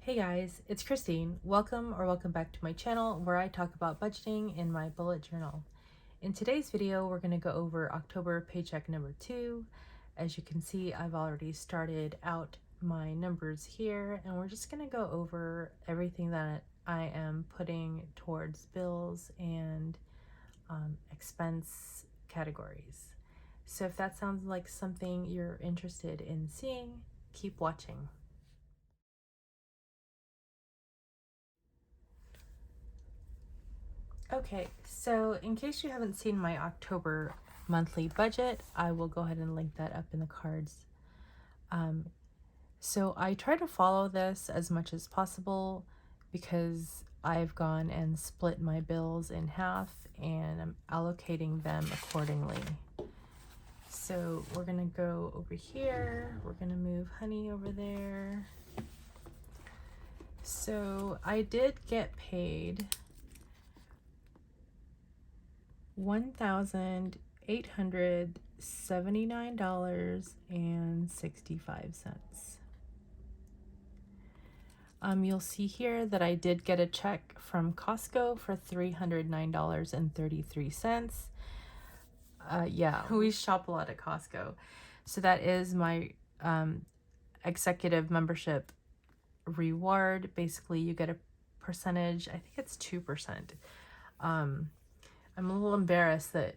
Hey guys, it's Kristine. Welcome back to my channel where I talk about budgeting in my bullet journal. In today's video, we're going to go over October paycheck number 2. As you can see, I've already started out my numbers here, and we're just going to go over everything that I am putting towards bills and expense categories. So if that sounds like something you're interested in seeing, keep watching. Okay, so in case you haven't seen my October monthly budget, I will go ahead and link that up in the cards. So I try to follow this as much as possible because I've gone and split my bills in half and I'm allocating them accordingly. So we're gonna go over here, we're gonna move honey over there. So I did get paid $1,879.65. You'll see here that I did get a check from Costco for $309.33. Yeah, we shop a lot at Costco. So that is my executive membership reward. Basically, you get a percentage. I think it's 2%. I'm a little embarrassed that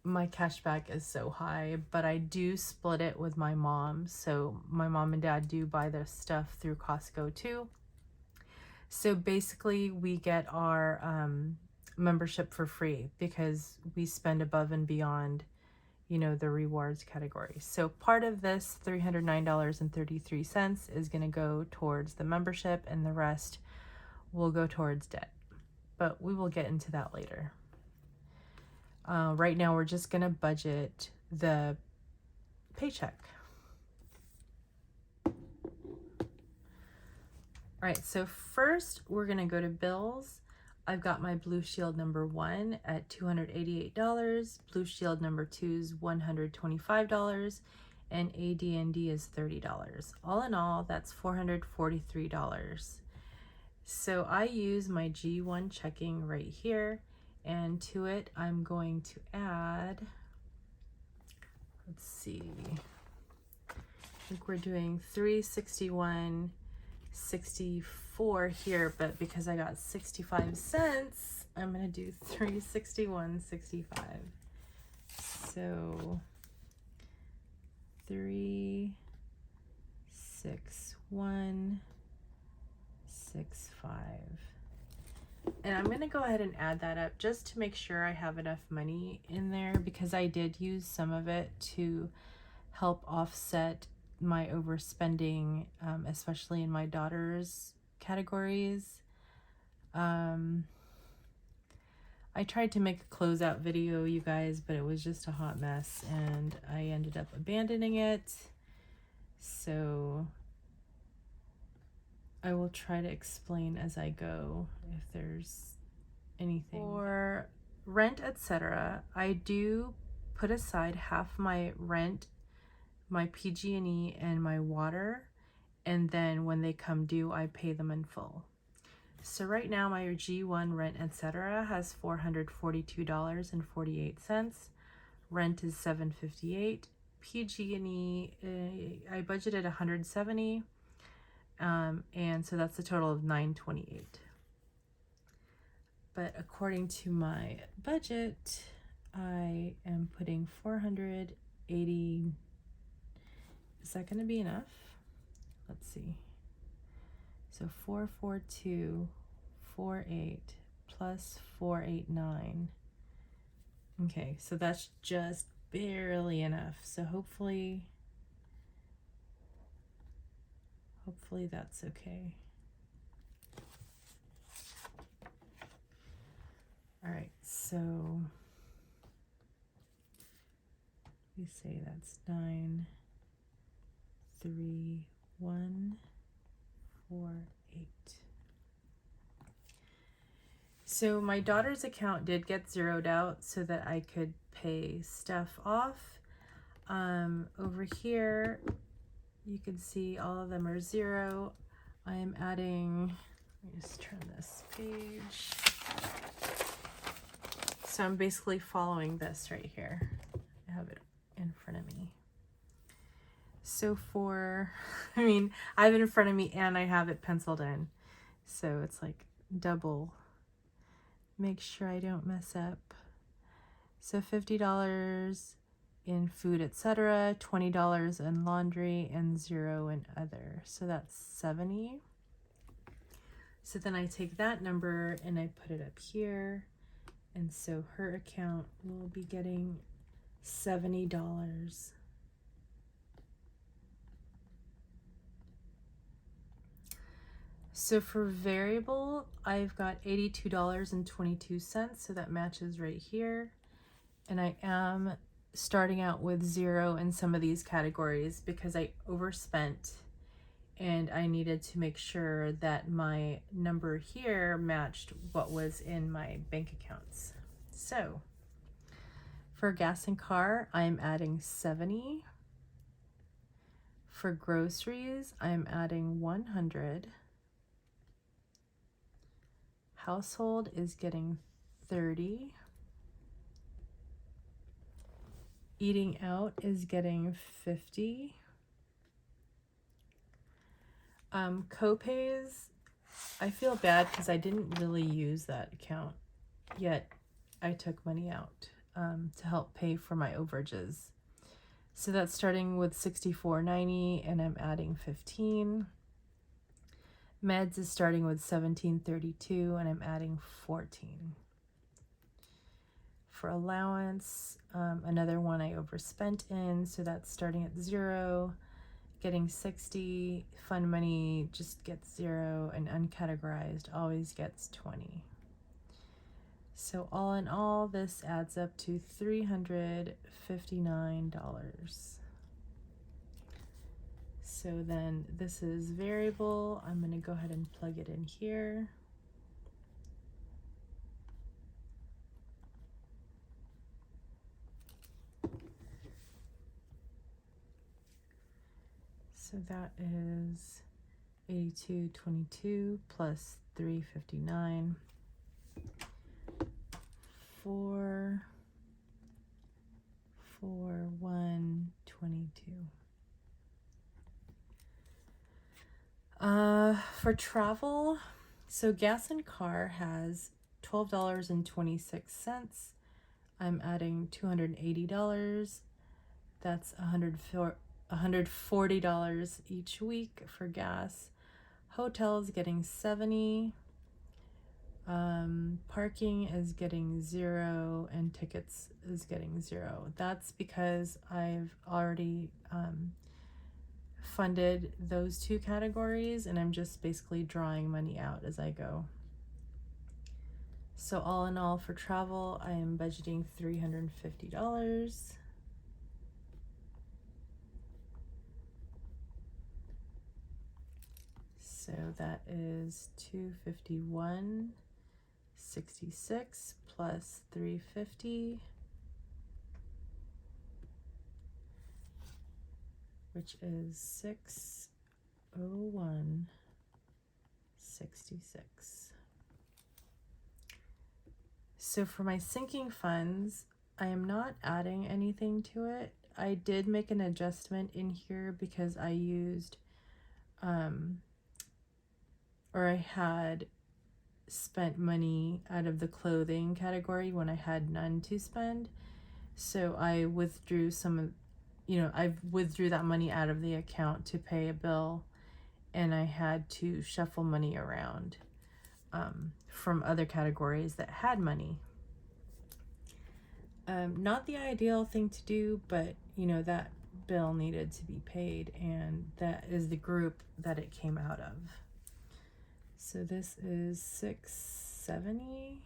my cashback is so high, but I do split it with my mom. So my mom and dad do buy their stuff through Costco too. So basically we get our membership for free because we spend above and beyond, you know, the rewards category. So part of this $309.33 is going to go towards the membership and the rest will go towards debt. But we will get into that later. Right now, we're just going to budget the paycheck. All right, so first we're going to go to bills. I've got my Blue Shield number 1 at $288, Blue Shield number 2 is $125, and AD&D is $30. All in all, that's $443. So I use my G1 checking right here. And to it, I'm going to add, let's see, I think we're doing $361.64 here, but because I got 65 cents, I'm going to do $361.65. So $361.65. And I'm going to go ahead and add that up just to make sure I have enough money in there because I did use some of it to help offset my overspending, especially in my daughter's categories. I tried to make a closeout video, you guys, but it was just a hot mess and I ended up abandoning it. So I will try to explain as I go if there's anything. For rent, etc., I do put aside half my rent, my PG&E, and my water, and then when they come due, I pay them in full. So right now, my G1 rent, etc., has $442.48. Rent is $758. PG&E, I budgeted $170. And so that's a total of $928. But according to my budget, I am putting 480. Is that going to be enough? Let's see. So 442.48 plus 489. Okay, so that's just barely enough. So hopefully that's okay. All right, so we say that's 93148. So my daughter's account did get zeroed out so that I could pay stuff off. Over here, you can see all of them are zero. I am adding, let me just turn this page. So I'm basically following this right here. I have it in front of me. So for, I mean, I have it in front of me and I have it penciled in. So it's like double. Make sure I don't mess up. So $50 in food, etc., $20 in laundry, and $0 in other. So that's 70. So then I take that number and I put it up here. And so her account will be getting $70. So for variable, I've got $82.22, so that matches right here. And I am starting out with 0 in some of these categories because I overspent and I needed to make sure that my number here matched what was in my bank accounts. So for gas and car, I'm adding 70. For groceries, I'm adding 100. Household is getting 30. Eating out is getting 50. Copays, I feel bad because I didn't really use that account, yet I took money out to help pay for my overages. So that's starting with $64.90 and I'm adding 15. Meds is starting with $17.32 and I'm adding 14. For allowance, another one I overspent in, so that's starting at 0, getting 60. Fund money just gets 0, and uncategorized always gets 20. So all in all, this adds up to $359. So then this is variable. I'm going to go ahead and plug it in here. So that is 82.22 plus 359 441.22. For travel, so gas and car has $12.26. I'm adding $280. That's $140 each week for gas. Hotels getting 70. Parking is getting 0 and tickets is getting 0. That's because I've already funded those two categories and I'm just basically drawing money out as I go. So all in all for travel, I am budgeting $350. So that is $251.66 plus $350, which is $601.66. So for my sinking funds, I am not adding anything to it. I did make an adjustment in here because I used or I had spent money out of the clothing category when I had none to spend. So I withdrew I withdrew that money out of the account to pay a bill, and I had to shuffle money around from other categories that had money. Not the ideal thing to do, but that bill needed to be paid, and that is the group that it came out of. So this is $670.07.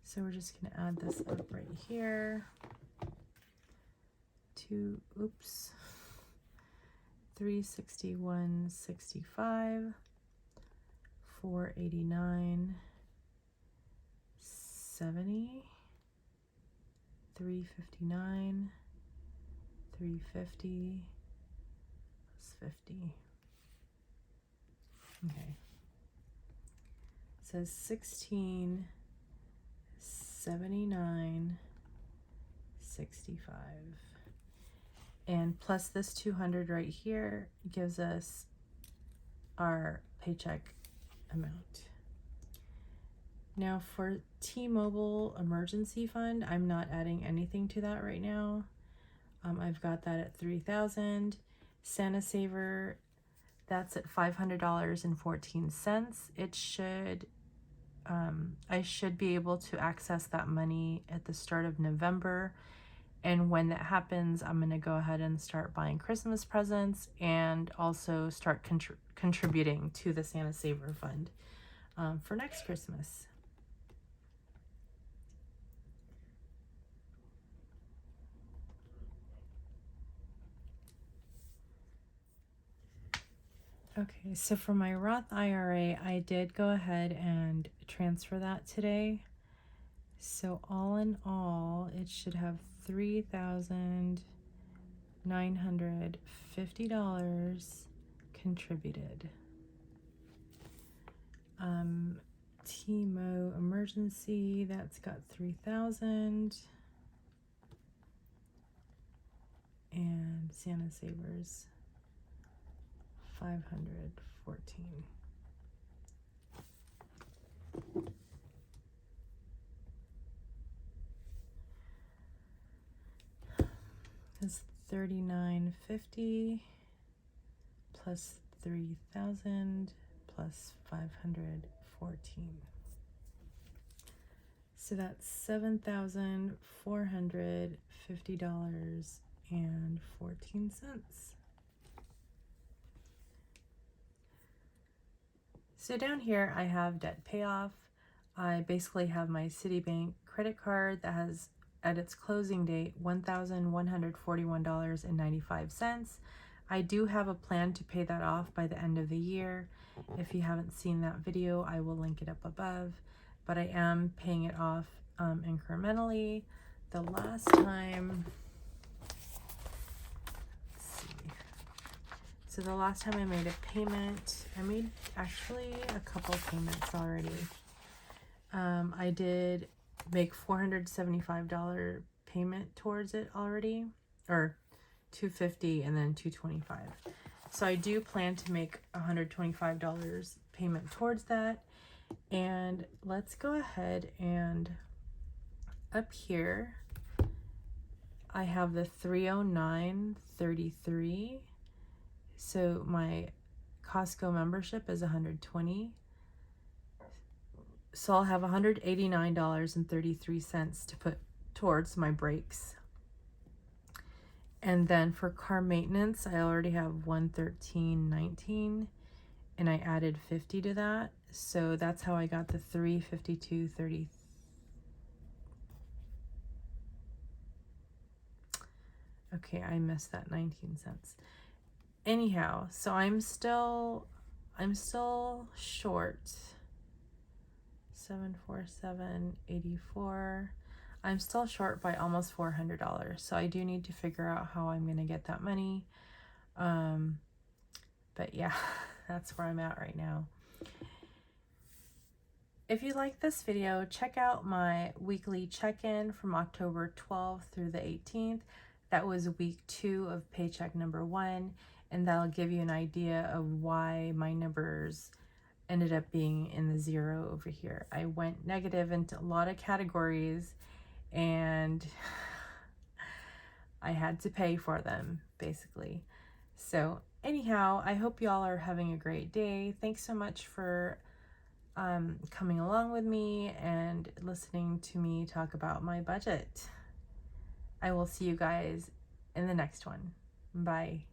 So we're just going to add this up right here to, 361.65, 489.70, 359, $350 plus 50. Okay. It says $1679.65. And plus this 200 right here gives us our paycheck amount. Now for T-Mobile emergency fund, I'm not adding anything to that right now. I've got that at $3,000. Santa Saver, that's at $500.14. It should, I should be able to access that money at the start of November. And when that happens, I'm going to go ahead and start buying Christmas presents and also start contributing to the Santa Saver Fund for next Christmas. Okay, so for my Roth IRA, I did go ahead and transfer that today. So all in all, it should have $3,950 contributed. T-Mo emergency, that's got 3,000. And Santa Savers, 514. That's $39.50 plus 3,000 plus 514. So that's $7,450.14. So down here I have debt payoff. I basically have my Citibank credit card that has at its closing date $1,141.95. I do have a plan to pay that off by the end of the year. If you haven't seen that video, I will link it up above, but I am paying it off incrementally. The last time, let's see. So the last time I made a payment, I made actually a couple payments already. I did make $475 payment towards it already, or $250 and then $225. So I do plan to make $125 payment towards that. And let's go ahead and up here I have the $309.33. So my Costco membership is $120. So I'll have $189.33 to put towards my brakes. And then for car maintenance, I already have $113.19, and I added $50 to that. So that's how I got the $352.30. Okay, I missed that 19 cents. Anyhow, so I'm still short. 747.84. I'm still short by almost $400. So I do need to figure out how I'm going to get that money. But yeah, that's where I'm at right now. If you like this video, check out my weekly check-in from October 12th through the 18th. That was week 2 of paycheck number 1, and that'll give you an idea of why my numbers ended up being in the zero over here. I went negative into a lot of categories, and I had to pay for them, basically. So anyhow, I hope y'all are having a great day. Thanks so much for coming along with me and listening to me talk about my budget. I will see you guys in the next one. Bye.